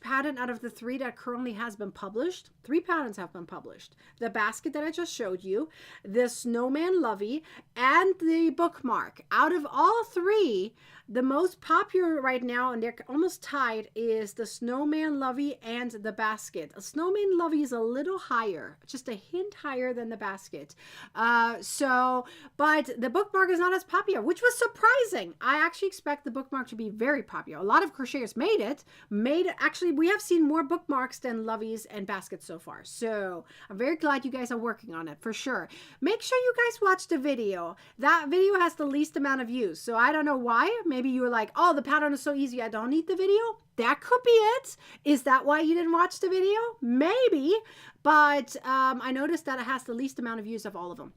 pattern out of the 3 that currently has been published, 3 patterns have been published. The basket that I just showed you, the snowman lovey, and the bookmark. Out of all 3, the most popular right now, and they're almost tied, is the snowman lovey and the basket. A snowman lovey is a little higher, just a hint higher than the basket. But the bookmark is not as popular, which was surprising. I actually expect the bookmark to be very popular. A lot of crocheters made it. Actually, we have seen more bookmarks than loveys and baskets so far. So I'm very glad you guys are working on it for sure. Make sure you guys watch the video. That video has the least amount of views. So I don't know why. Maybe you were like, oh, the pattern is so easy, I don't need the video. That could be it. Is that why you didn't watch the video? Maybe. But I noticed that it has the least amount of views of all of them.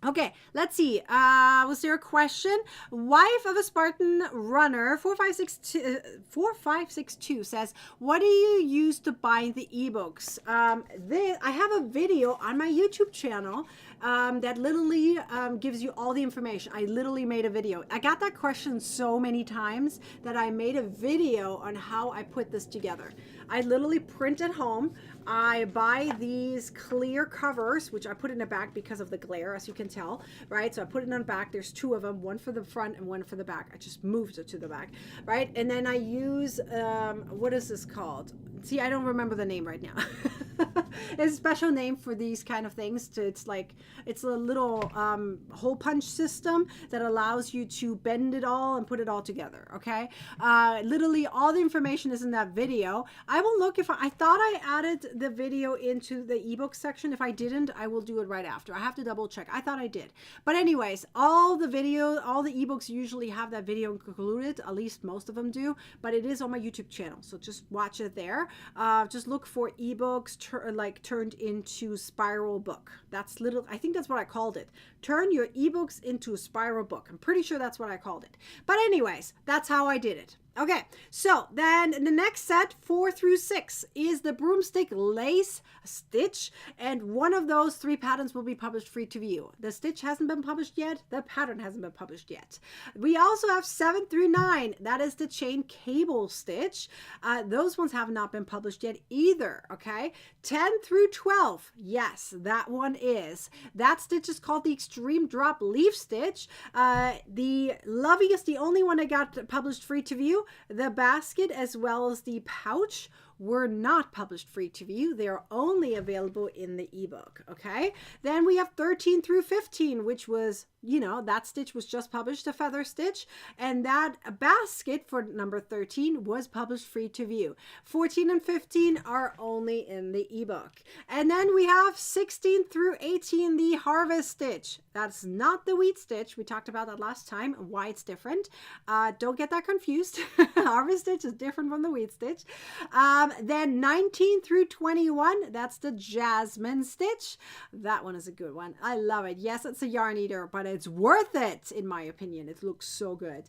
Okay, let's see. Was there a question? Wife of a Spartan runner 4562 says, what do you use to bind the ebooks? I have a video on my YouTube channel that literally gives you all the information. I literally made a video. I got that question so many times that I made a video on how I put this together. I literally print at home. I buy these clear covers, which I put in the back because of the glare, as you can tell, right? So I put it on the back. There's 2 of them, one for the front and one for the back. I just moved it to the back, right? And then I use, what is this called? See, I don't remember the name right now. It's a special name for these kind of things. It's a little hole punch system that allows you to bend it all and put it all together, okay? Literally all the information is in that video. I will look if I thought I added the video into the ebook section. If I didn't, I will do it right after. I have to double check. I thought I did. But anyways, all the ebooks usually have that video included. At least most of them do. But it is on my YouTube channel. So just watch it there. Just look for ebooks turned into spiral book. I think that's what I called it. Turn your ebooks into a spiral book. I'm pretty sure that's what I called it. But anyways, that's how I did it. Okay, so then the next set, 4 through 6, is the broomstick lace stitch, and one of those 3 patterns will be published free to view. The stitch hasn't been published yet. The pattern hasn't been published yet. We also have 7 through 9. That is the chain cable stitch. Those ones have not been published yet either, okay? 10 through 12, yes, that one is. That stitch is called the extreme drop leaf stitch. The lovey is the only one that got published free to view. The basket as well as the pouch were not published free to view. They are only available in the ebook, okay? Then we have 13 through 15, which was, that stitch was just published, a feather stitch, and that basket for number 13 was published free to view. 14 and 15 are only in the ebook. And then we have 16 through 18, the harvest stitch. That's not the wheat stitch. We talked about that last time, why it's different. Don't get that confused. Harvest stitch is different from the wheat stitch. Then 19 through 21, that's the jasmine stitch. That one is a good one. I love it. Yes, it's a yarn eater, but it's worth it, in my opinion. It looks so good.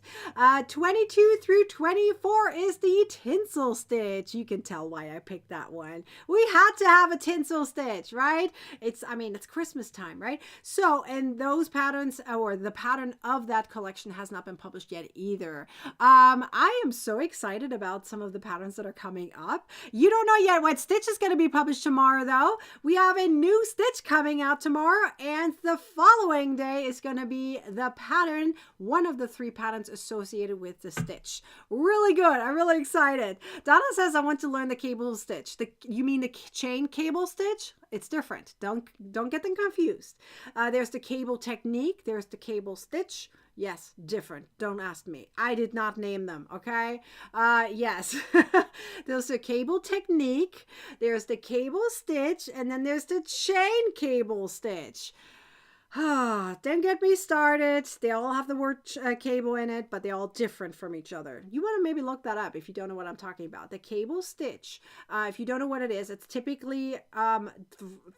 22 through 24 is the tinsel stitch. You can tell why I picked that one. We had to have a tinsel stitch, right? It's Christmas time, right? So, and those patterns, or the pattern of that collection has not been published yet either. I am so excited about some of the patterns that are coming up. You don't know yet what stitch is going to be published tomorrow, though. We have a new stitch coming out tomorrow, and the following day is going to be the pattern, one of the 3 patterns associated with the stitch. Really good. I'm really excited. Donna says, I want to learn the cable stitch. You mean the chain cable stitch? It's different. Don't get them confused. There's the cable technique. There's the cable stitch. Yes, different. Don't ask me. I did not name them, okay? Yes. There's the cable technique. There's the cable stitch. And then there's the chain cable stitch. Don't get me started. They all have the word cable in it, but they're all different from each other. You want to maybe look that up if you don't know what I'm talking about. The cable stitch, if you don't know what it is, it's typically 4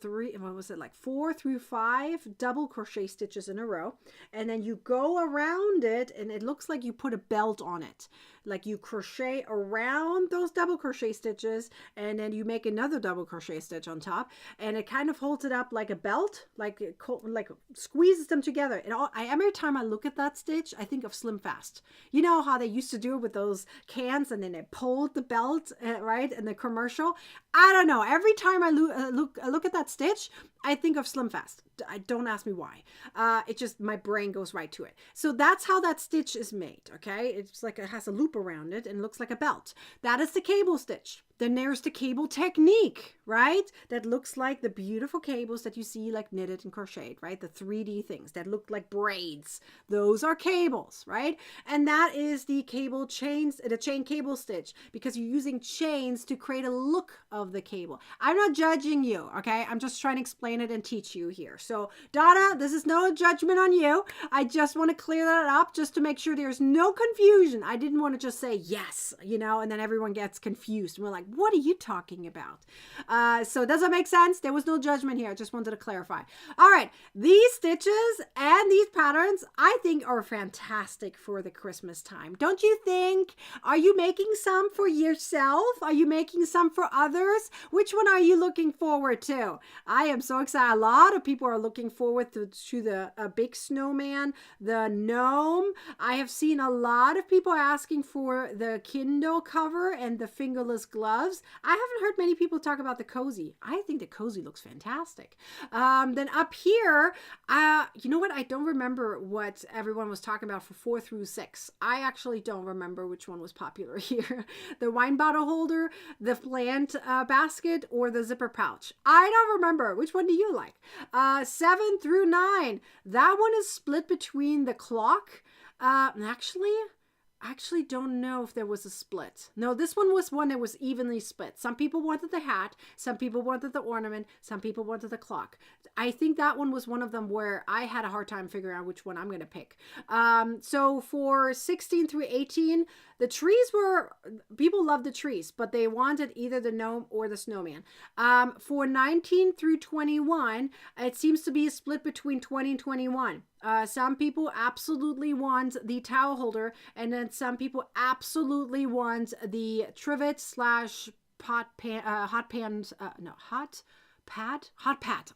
through 5 double crochet stitches in a row. And then you go around it and it looks like you put a belt on it. Like you crochet around those double crochet stitches and then you make another double crochet stitch on top and it kind of holds it up like a belt, like squeezes them together. Every time I look at that stitch, I think of Slim Fast. You know how they used to do it with those cans and then they pulled the belt, right? In the commercial. I don't know. Every time I look at that stitch, I think of Slim Fast. Don't ask me why. It just, my brain goes right to it. So that's how that stitch is made, okay? It's like it has a loop around it and looks like a belt. That is the cable stitch. Then there's the cable technique, right? That looks like the beautiful cables that you see like knitted and crocheted, right? The 3D things that look like braids. Those are cables, right? And that is the cable chains, the chain cable stitch, because you're using chains to create a look of the cable. I'm not judging you, okay? I'm just trying to explain it and teach you here. So Donna, this is no judgment on you. I just want to clear that up just to make sure there's no confusion. I didn't want to just say yes, and then everyone gets confused. And we're like, what are you talking about? So does that make sense? There was no judgment here. I just wanted to clarify. All right. These stitches and these patterns, I think, are fantastic for the Christmas time. Don't you think? Are you making some for yourself? Are you making some for others? Which one are you looking forward to? I am so excited. A lot of people are looking forward to the big snowman, the gnome. I have seen a lot of people asking for the Kindle cover and the fingerless gloves. I haven't heard many people talk about the cozy. I think the cozy looks fantastic. Then up here, you know what? I don't remember what everyone was talking about for 4 through 6. I actually don't remember which one was popular here. The wine bottle holder, the plant basket, or the zipper pouch. I don't remember. Which one do you like? 7 through 9. That one is split between the clock. Actually don't know if there was a split. No, this one was one that was evenly split. Some people wanted the hat, some people wanted the ornament, some people wanted the clock. I think that one was one of them where I had a hard time figuring out which one I'm going to pick. So for 16 through 18, the trees people loved the trees, but they wanted either the gnome or the snowman. For 19 through 21, it seems to be a split between 20 and 21. Some people absolutely want the towel holder, and then some people absolutely want the trivet / hot pad.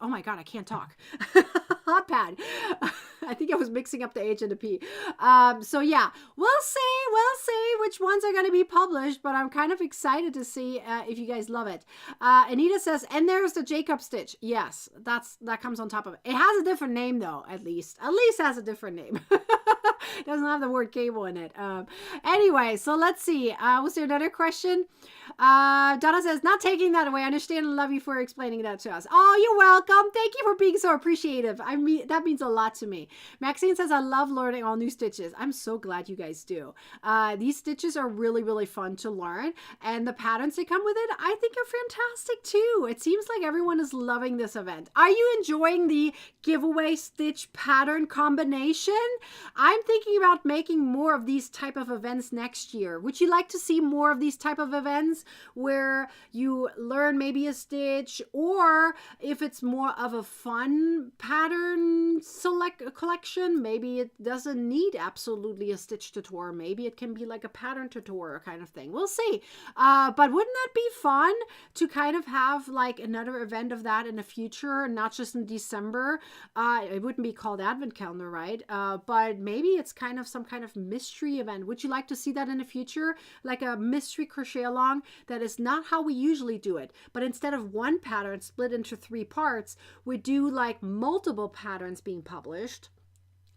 Oh my God, I can't talk. Hot pad. I think I was mixing up the H and the P. So yeah, we'll see which ones are going to be published, but I'm kind of excited to see if you guys love it. Anita says, and there's the Jacob stitch. Yes, that comes on top of it. It has a different name though, at least has a different name. It doesn't have the word cable in it. Anyway, so let's see. Was there another question? Donna says, not taking that away. I understand and love you for explaining that to us. Oh, you're welcome. Thank you for being so appreciative. I mean, that means a lot to me. Maxine says, I love learning all new stitches. I'm so glad you guys do. These stitches are really, really fun to learn. And the patterns that come with it, I think are fantastic too. It seems like everyone is loving this event. Are you enjoying the giveaway stitch pattern combination? I'm thinking about making more of these type of events next year. Would you like to see more of these type of events where you learn maybe a stitch, or if it's more of a fun pattern collection, maybe it doesn't need absolutely a stitch tutorial. Maybe it can be like a pattern tutorial kind of thing. We'll see. But wouldn't that be fun to kind of have like another event of that in the future, not just in December? It wouldn't be called Advent Calendar, right? But maybe it's kind of some kind of mystery event. Would you like to see that in the future? Like a mystery crochet along that is not how we usually do it, but instead of one pattern split into 3 parts, we do like multiple patterns being published.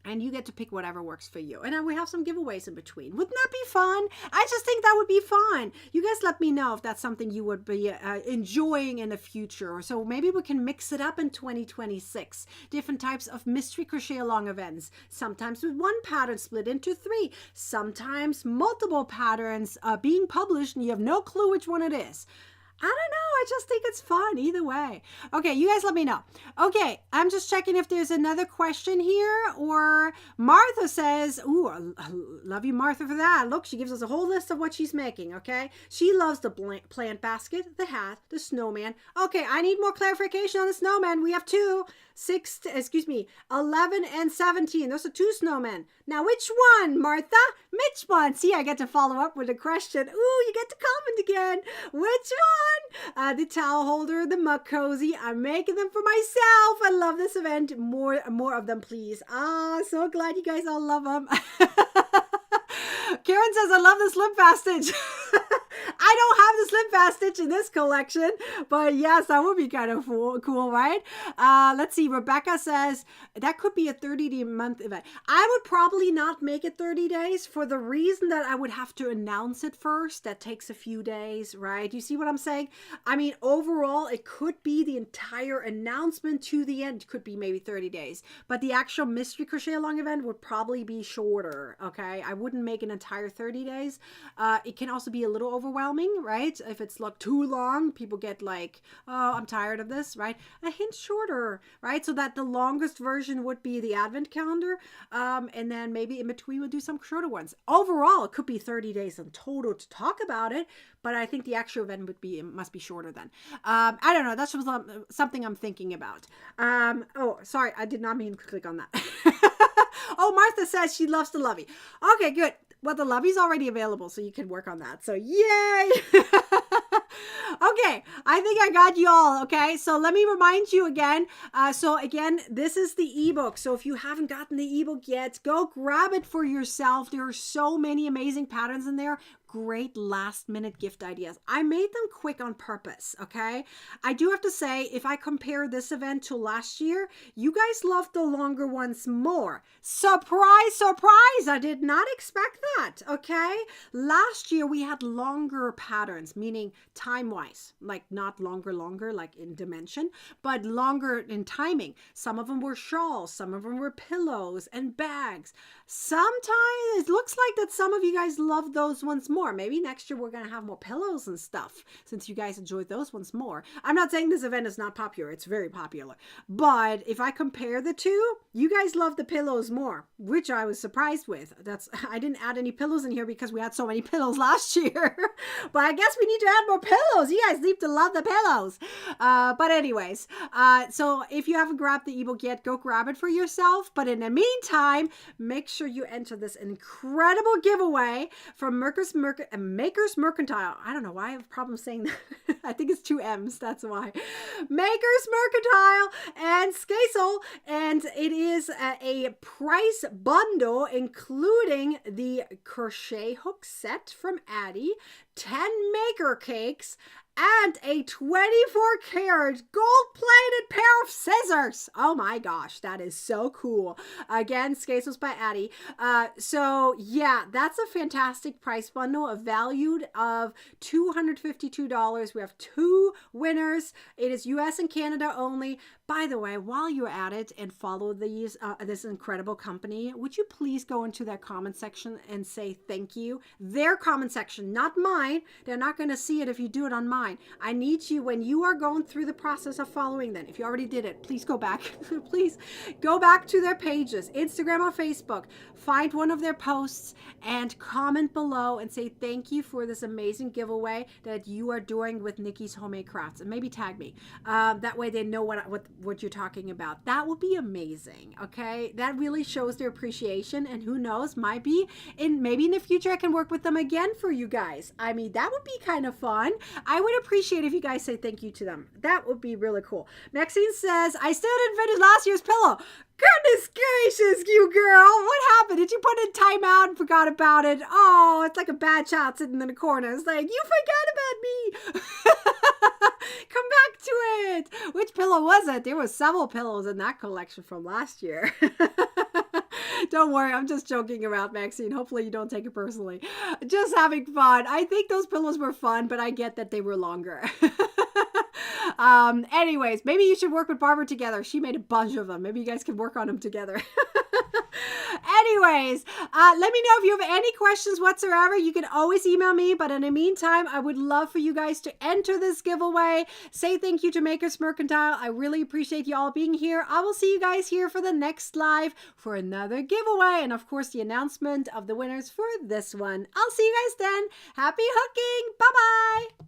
And you get to pick whatever works for you. And then we have some giveaways in between. Wouldn't that be fun? I just think that would be fun. You guys let me know if that's something you would be enjoying in the future. So maybe we can mix it up in 2026. Different types of mystery crochet along events. Sometimes with one pattern split into 3. Sometimes multiple patterns being published and you have no clue which one it is. I don't know. I just think it's fun either way. Okay, you guys let me know. Okay, I'm just checking if there's another question here. Or Martha says, ooh, I love you, Martha, for that. Look, she gives us a whole list of what she's making, okay? She loves the plant basket, the hat, the snowman. Okay, I need more clarification on the snowman. We have 2. 11 and 17. Those are 2 snowmen. Now, which one, Martha? Which one? See, I get to follow up with a question. Ooh, you get to comment again. Which one? The towel holder, the mug cozy. I'm making them for myself. I love this event. More of them, please. So glad you guys all love them. Karen says, I love the slip fast stitch. I don't have the slip fast stitch in this collection, but yes, that would be kind of cool, right? Let's see. Rebecca says that could be a 30-day month event. I would probably not make it 30 days for the reason that I would have to announce it first. That takes a few days, right? You see what I'm saying? I mean, overall, it could be the entire announcement to the end could be maybe 30 days, but the actual mystery crochet along event would probably be shorter. Okay. I wouldn't make an entire 30 days. It can also be a little overwhelming, right? If it's like too long, people get like, oh, I'm tired of this, right? A hint shorter, right? So that the longest version would be the advent calendar. And then maybe in between we'll do some shorter ones. Overall, it could be 30 days in total to talk about it, but I think the actual event must be shorter then. I don't know. That's just something I'm thinking about. Oh, sorry. I did not mean to click on that. Oh, Martha says she loves the lovey. Okay, good. Well, the lovey's already available, so you can work on that. So yay! Okay, I think I got you all, okay? So let me remind you again. So again, this is the ebook. So if you haven't gotten the ebook yet, go grab it for yourself. There are so many amazing patterns in there. Great last minute gift ideas. I made them quick on purpose, okay? I do have to say, if I compare this event to last year, you guys loved the longer ones more. Surprise, surprise! I did not expect that, okay? Last year we had longer patterns, meaning time-wise, like not longer like in dimension, but longer in timing. Some of them were shawls, some of them were pillows and bags. Sometimes it looks like that some of you guys love those ones more. Maybe next year we're going to have more pillows and stuff since you guys enjoyed those ones more. I'm not saying this event is not popular. It's very popular. But if I compare the two, you guys love the pillows more, which I was surprised with. I didn't add any pillows in here because we had so many pillows last year. But I guess we need to add more pillows. You guys need to love the pillows. But anyways, so if you haven't grabbed the ebook yet, go grab it for yourself. But in the meantime, make sure you enter this incredible giveaway from Maker's Mercantile. I don't know why I have a problem saying that. I think it's 2 M's. That's why. Maker's Mercantile and Skasel. And it is a price bundle including the crochet hook set from Addie, 10 maker cakes, and a 24-karat gold-plated pair of scissors. Oh my gosh, that is so cool. Again, Skasels by Addie. So yeah, that's a fantastic price bundle, valued of $252. We have 2 winners. It is US and Canada only. By the way, while you're at it and follow this incredible company, would you please go into their comment section and say thank you? Their comment section, not mine. They're not going to see it if you do it on mine. I need you, when you are going through the process of following them, if you already did it, please go back. Please go back to their pages, Instagram or Facebook, find one of their posts and comment below and say thank you for this amazing giveaway that you are doing with Nikki's Homemade Crafts, and maybe tag me. That way they know what you're talking about. That would be amazing. Okay, that really shows their appreciation, and who knows, maybe in the future I can work with them again for you guys. I mean, that would be kind of fun. I would appreciate if you guys say thank you to them. That would be really cool. Maxine says, I still didn't finish last year's pillow. Goodness gracious, you girl. What happened? Did you put in timeout and forgot about it? Oh, it's like a bad child sitting in the corner. It's like, you forgot about me. Come back to it. Which pillow was it? There was several pillows in that collection from last year. Don't worry, I'm just joking around, Maxine. Hopefully you don't take it personally. Just having fun. I think those pillows were fun, but I get that they were longer. Anyways, maybe you should work with Barbara together. She made a bunch of them. Maybe you guys can work on them together. Anyways, let me know if you have any questions whatsoever. You can always email me, but in the meantime, I would love for you guys to enter this giveaway. Say thank you to Makers Mercantile. I really appreciate you all being here. I will see you guys here for the next live for another giveaway, and of course the announcement of the winners for this one. I'll see you guys then. Happy hooking. Bye-bye.